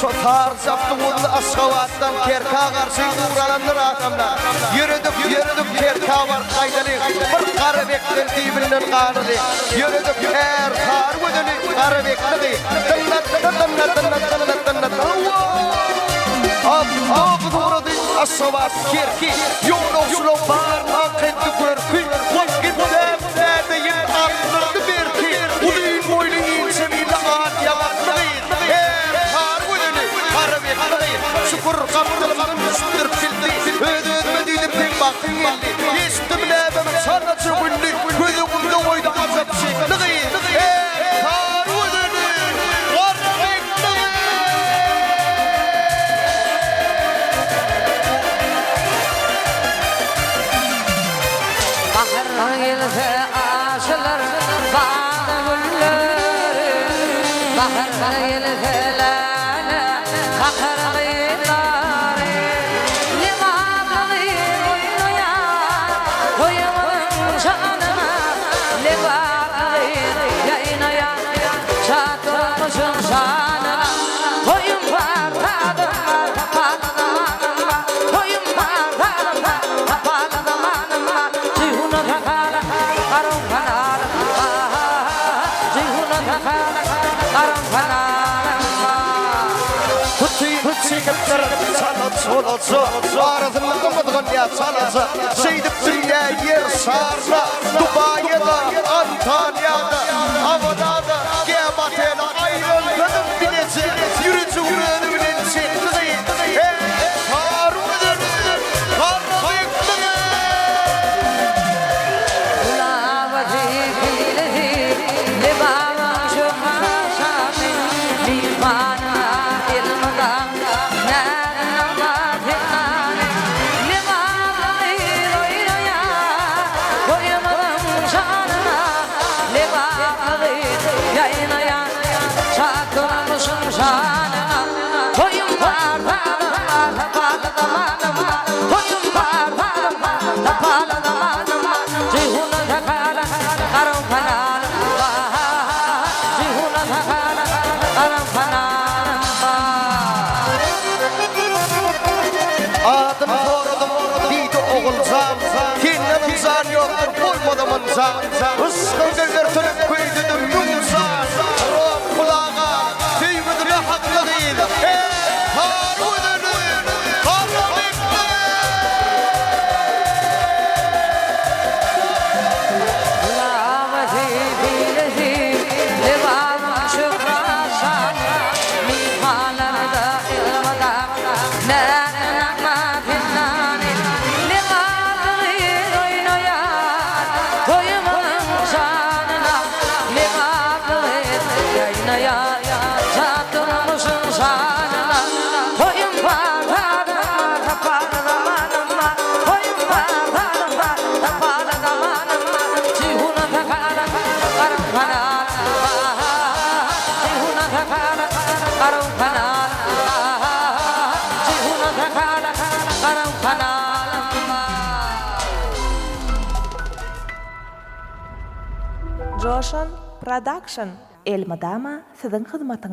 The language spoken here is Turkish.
Şo tar zaptığın aşgavatdan kerka karşı uğralanır adamlar. Yürüdük kerka var kaydalı. Bir karı bekler dibirinden kanılı. Yürüdük her kar ödülü karı bekleri. Ab doğradı aşgavat kerki. Yoluşlu var akıttı görkü. Vakitler neredeyim anlırdı berki. Uluyun boylu inseviyle ağır yavaklığı. Şükür kaptırmanın üstündür kildi. Ödüğüme düğünüm tek baktın geldi. Yestim nebem sanatçı güllü. Gözümünde oydu azap şekliği. Kar ödünü karı bekliği. Bahar gelse açılır bağda gülleri. Bahar gelse lale kakar Arasında kamadıgan ya sanatsa Seydip dünya yer sarsa Dubai'da, Antalya'da Avrupa'da Gematela ayrıldım bilesi Yürücü uğradı bilesi Kar ödünü Kar bekliği Ulavati bilesi Libama şuhaşami Limana ilmadan Adını soradım deydi oğulcan Kendim zan yoktur koymadım zan Iskı gözlertülüp köydüdüm yumzan Rom kulağa tüymüdüne haklı değil Kar ödünü kar bekliği Ulavati bilesi Libama şuhaşami Mimalarda ilmadan Joshan Production. Elmadama sizin hizmetinizde.